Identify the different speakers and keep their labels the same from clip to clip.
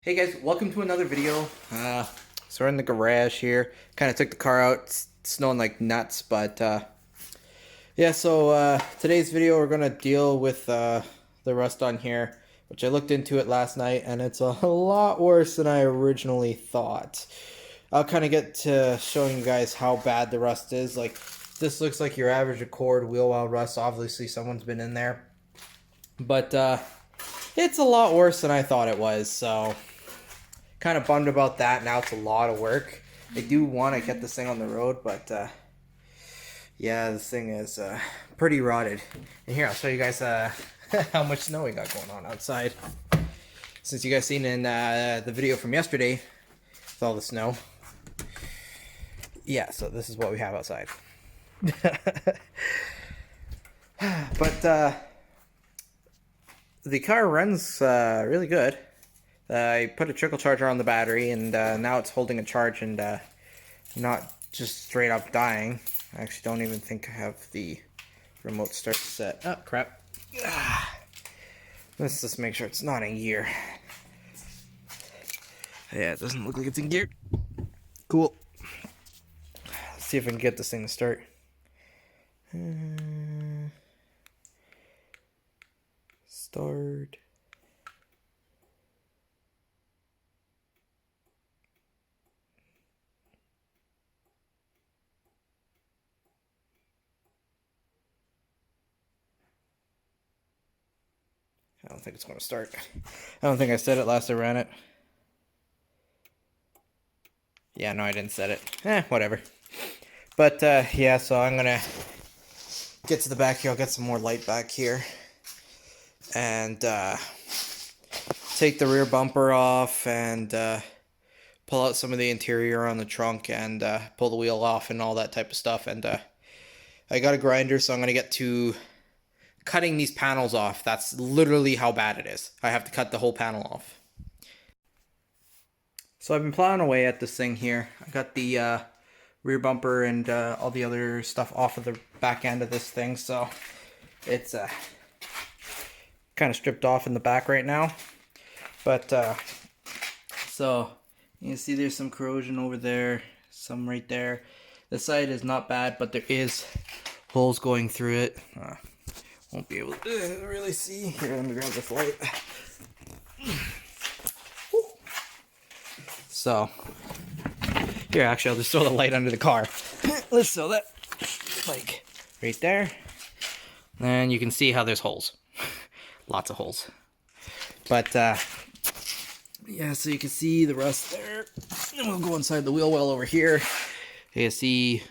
Speaker 1: Hey guys, welcome to another video. So we're in the garage here. Kind of took the car out. It's snowing like nuts, but yeah. So today's video we're gonna deal with the rust on here, which I looked into it last night, and it's a lot worse than I originally thought. I'll kind of get to showing you guys how bad the rust is. Like, this looks like your average Accord wheel well rust. Obviously, someone's been in there, but it's a lot worse than I thought it was. So kind of bummed about that. Now it's a lot of work. I do want to get this thing on the road, but yeah, this thing is pretty rotted. And here, I'll show you guys how much snow we got going on outside. Since you guys seen in the video from yesterday with all the snow. Yeah, so this is what we have outside. But the car runs really good. I put a trickle charger on the battery, and now it's holding a charge and not just straight up dying. I actually don't even think I have the remote start set. Oh, crap. Let's just make sure it's not in gear. Yeah, it doesn't look like it's in gear. Cool. Let's see if I can get this thing to start. Start. I don't think it's going to start. I don't think I said it last I ran it. Yeah, no, I didn't set it. Whatever. But, yeah, so I'm going to get to the back here. I'll get some more light back here. And take the rear bumper off and pull out some of the interior on the trunk and pull the wheel off and all that type of stuff. And I got a grinder, so I'm going to get to cutting these panels off. That's literally how bad it is. I have to cut the whole panel off. So I've been plowing away at this thing here. I got the rear bumper and all the other stuff off of the back end of this thing, so it's kind of stripped off in the back right now. But so you can see there's some corrosion over there, some right there. This side is not bad, but there is holes going through it. Won't be able to really see. Here, let me grab this light. So, here, actually, I'll just throw the light under the car. Let's throw that, like, right there. And you can see how there's holes. Lots of holes. But, yeah, so you can see the rust there. And we'll go inside the wheel well over here. You can see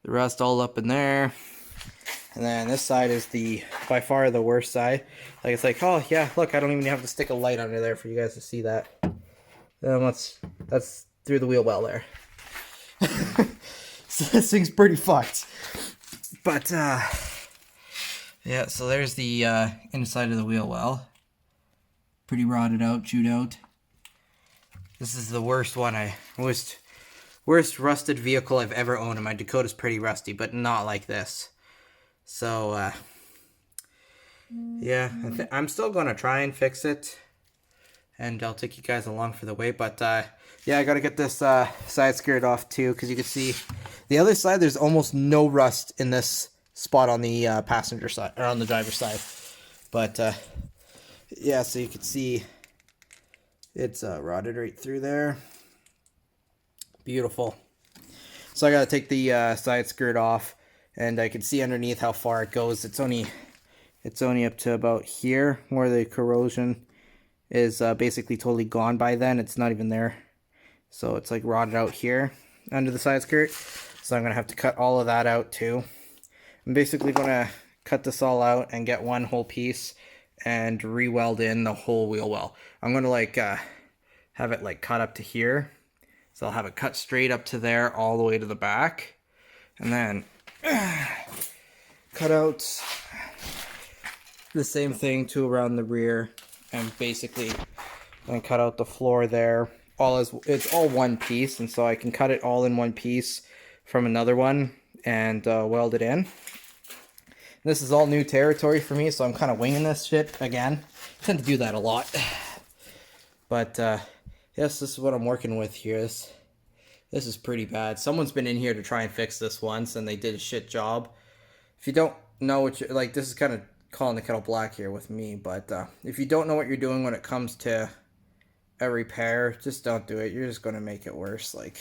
Speaker 1: the rust all up in there. And then this side is by far the worst side. Like, it's like, oh yeah, look, I don't even have to stick a light under there for you guys to see that. That's through the wheel well there. So this thing's pretty fucked. But yeah, so there's the inside of the wheel well. Pretty rotted out, chewed out. This is the worst one. Worst rusted vehicle I've ever owned, and my Dakota's pretty rusty, but not like this. So, yeah, I'm still going to try and fix it, and I'll take you guys along for the way, but, yeah, I got to get this side skirt off, too, because you can see the other side, there's almost no rust in this spot on the passenger side, or on the driver's side, but, yeah, so you can see it's rotted right through there. Beautiful. So I got to take the side skirt off. And I can see underneath how far it goes. It's only up to about here, where the corrosion is basically totally gone by then. It's not even there. So it's like rotted out here under the side skirt. So I'm going to have to cut all of that out too. I'm basically going to cut this all out and get one whole piece and re-weld in the whole wheel well. I'm going to like have it like cut up to here. So I'll have it cut straight up to there all the way to the back. And then cut out the same thing to around the rear, and basically then cut out the floor there. It's all one piece, and so I can cut it all in one piece from another one and weld it in. This is all new territory for me, so I'm kind of winging this shit again. I tend to do that a lot. But yes, this is what I'm working with here. This is pretty bad. Someone's been in here to try and fix this once, and they did a shit job. If you don't know what you're like, this is kind of calling the kettle black here with me. But if you don't know what you're doing when it comes to a repair, just don't do it. You're just gonna make it worse. Like,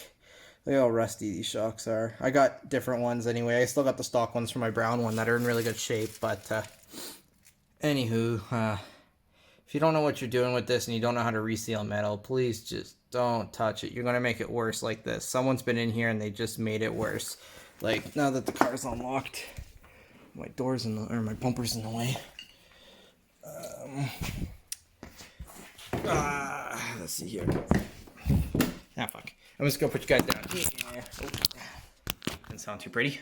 Speaker 1: look how rusty these shocks are. I got different ones anyway. I still got the stock ones from my brown one that are in really good shape. But anywho, if you don't know what you're doing with this and you don't know how to reseal metal, please just don't touch it. You're going to make it worse like this. Someone's been in here and they just made it worse. Like, now that the car's unlocked, my door's in the, or my bumper's in the way. Let's see here. Ah, fuck. I'm just going to put you guys down. Yeah. Oh, didn't sound too pretty.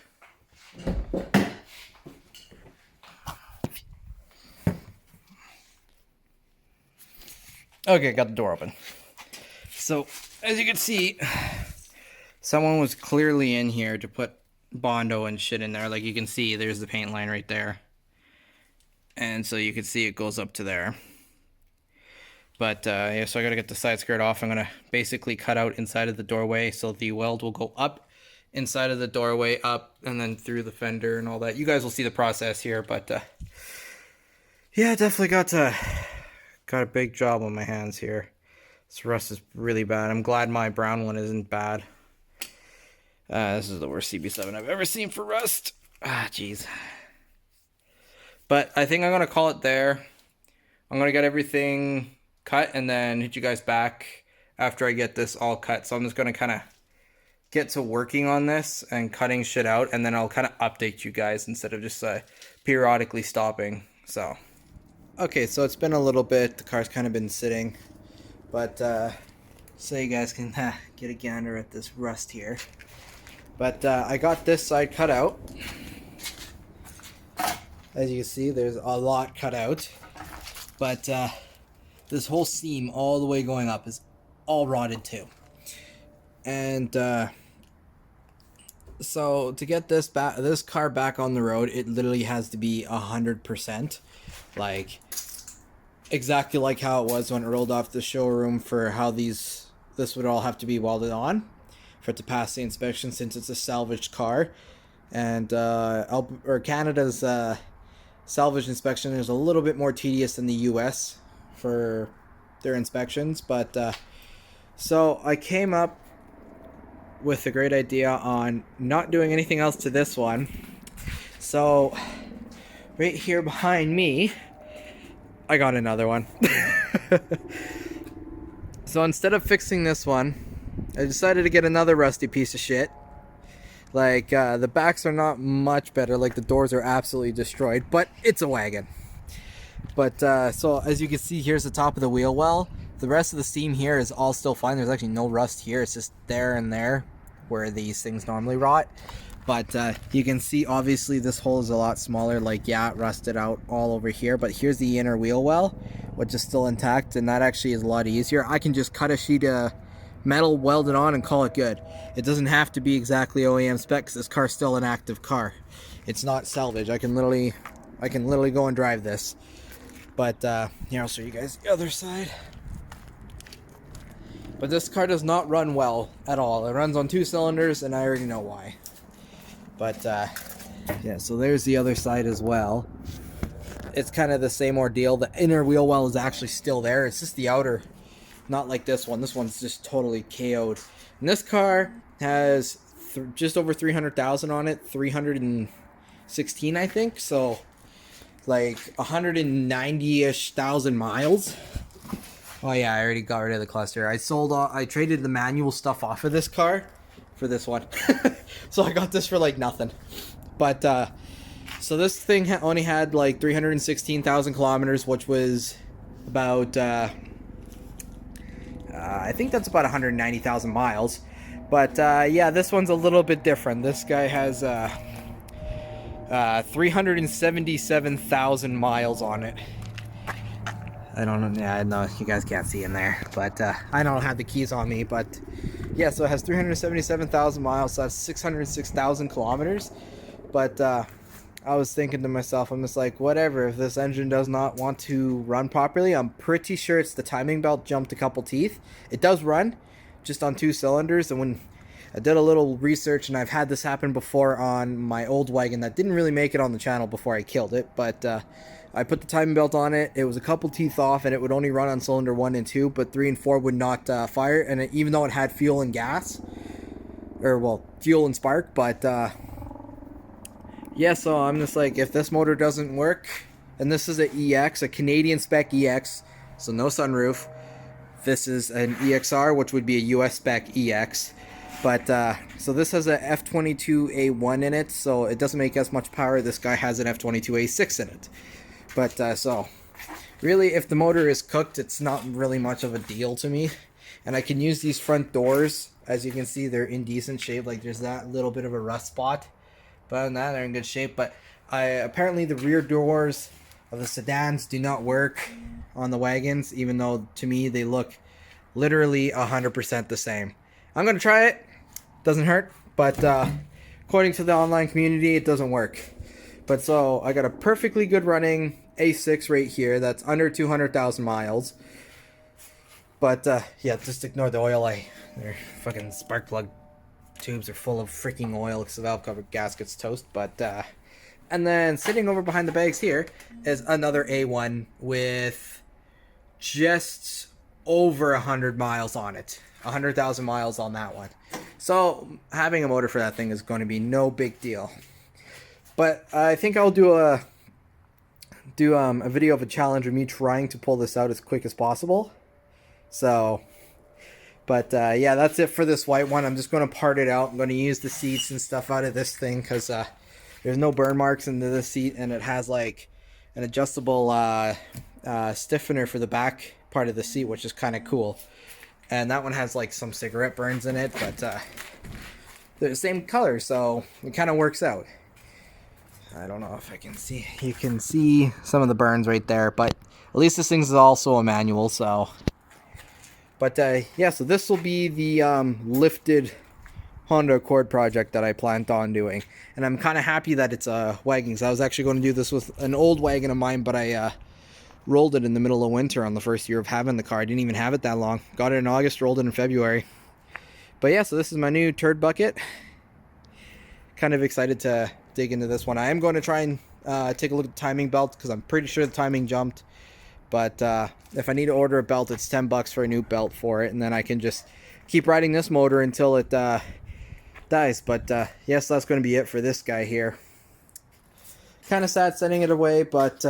Speaker 1: Okay, got the door open. So, as you can see, someone was clearly in here to put Bondo and shit in there. Like, you can see, there's the paint line right there. And so you can see it goes up to there. But, yeah, so I gotta get the side skirt off. I'm gonna basically cut out inside of the doorway so the weld will go up inside of the doorway, up, and then through the fender and all that. You guys will see the process here, but, yeah, definitely got a big job on my hands here. This rust is really bad. I'm glad my brown one isn't bad. This is the worst CB7 I've ever seen for rust. Jeez. But I think I'm going to call it there. I'm going to get everything cut and then hit you guys back after I get this all cut. So I'm just going to kind of get to working on this and cutting shit out. And then I'll kind of update you guys instead of just periodically stopping. So, okay, so it's been a little bit. The car's kind of been sitting. But so you guys can get a gander at this rust here. But I got this side cut out. As you can see, there's a lot cut out. But this whole seam all the way going up is all rotted too. And so to get this car back on the road, it literally has to be 100%. Like, exactly like how it was when it rolled off the showroom for how this would all have to be welded on for it to pass the inspection, since it's a salvaged car. And Canada's salvage inspection is a little bit more tedious than the US for their inspections. But so I came up with a great idea on not doing anything else to this one. So right here behind me, I got another one. So instead of fixing this one, I decided to get another rusty piece of shit. Like, the backs are not much better. Like, the doors are absolutely destroyed, but it's a wagon. But, so as you can see, here's the top of the wheel well. The rest of the seam here is all still fine. There's actually no rust here. It's just there and there where these things normally rot. But you can see, obviously, this hole is a lot smaller. Like, yeah, it rusted out all over here. But here's the inner wheel well, which is still intact. And that actually is a lot easier. I can just cut a sheet of metal, weld it on, and call it good. It doesn't have to be exactly OEM spec, because this car's still an active car. It's not salvage. I can literally go and drive this. But here, I'll show you guys the other side. But this car does not run well at all. It runs on 2 cylinders, and I already know why. But yeah, so there's the other side as well. It's kind of the same ordeal. The inner wheel well is actually still there. It's just the outer, not like this one. This one's just totally KO'd. And this car has just over 300,000 on it, 316, I think. So like 190-ish thousand miles. Oh yeah, I already got rid of the cluster. I traded the manual stuff off of this car for this one. So I got this for like nothing. But so this thing only had like 316,000 kilometers, which was about I think that's about 190,000 miles. But yeah, this one's a little bit different. This guy has 377,000 miles on it. I don't know. Yeah, no, you guys can't see in there, but I don't have the keys on me. But yeah, so it has 377,000 miles. So that's 606,000 kilometers. But I was thinking to myself, I'm just like, whatever, if this engine does not want to run properly, I'm pretty sure it's the timing belt jumped a couple teeth. It does run, just on 2 cylinders, and when I did a little research, and I've had this happen before on my old wagon that didn't really make it on the channel before I killed it, but I put the timing belt on it, it was a couple teeth off, and it would only run on cylinder 1 and 2, but 3 and 4 would not fire, and even though it had fuel and gas, or well, fuel and spark, but yeah, so I'm just like, if this motor doesn't work, and this is an EX, a Canadian spec EX, so no sunroof. This is an EXR, which would be a US spec EX. But, so this has a F22A1 in it, so it doesn't make as much power. This guy has an F22A6 in it. But, so, really, if the motor is cooked, it's not really much of a deal to me. And I can use these front doors. As you can see, they're in decent shape. Like, there's that little bit of a rust spot. But other than that, they're in good shape. But apparently the rear doors of the sedans do not work on the wagons, even though to me they look literally 100% the same. I'm going to try it. Doesn't hurt. But according to the online community, it doesn't work. But so I got a perfectly good running A6 right here that's under 200,000 miles. But yeah, just ignore the oil. Their fucking spark plug tubes are full of freaking oil because the valve cover gasket's toast. But and then sitting over behind the bags here is another A1 with just over 100 miles on it, 100,000 miles on that one. So having a motor for that thing is going to be no big deal. But I think I'll do a video of a challenge of me trying to pull this out as quick as possible. So but yeah, that's it for this white one. I'm just going to part it out. I'm going to use the seats and stuff out of this thing because there's no burn marks into the seat, and it has like an adjustable stiffener for the back part of the seat, which is kind of cool. And that one has like some cigarette burns in it, but they're the same color, so it kind of works out. I don't know if I can see. You can see some of the burns right there, but at least this thing's also a manual, so... But yeah, so this will be the lifted Honda Accord project that I planned on doing. And I'm kind of happy that it's a wagon, because I was actually going to do this with an old wagon of mine, but I rolled it in the middle of winter on the first year of having the car. I didn't even have it that long. Got it in August, rolled it in February. But yeah, so this is my new turd bucket. Kind of excited to dig into this one. I am going to try and take a look at the timing belt, because I'm pretty sure the timing jumped. But if I need to order a belt, it's $10 for a new belt for it, and then I can just keep riding this motor until it dies. But yes, that's going to be it for this guy here. Kind of sad sending it away, but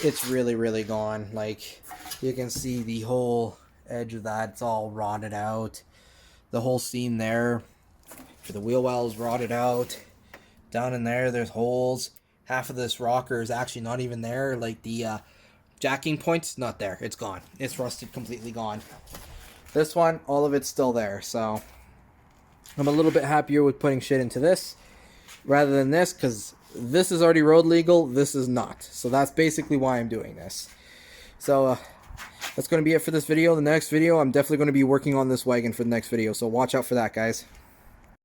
Speaker 1: it's really gone. Like, you can see the whole edge of that, it's all rotted out. The whole seam there for the wheel well is rotted out. Down in there, there's holes. Half of this rocker is actually not even there. Like, the jacking point's not there. It's gone. It's rusted, completely gone. This one, all of it's still there. So I'm a little bit happier with putting shit into this rather than this, because this is already road legal. This is not. So that's basically why I'm doing this. So that's going to be it for this video. The next video, I'm definitely going to be working on this wagon for the next video. So watch out for that, guys.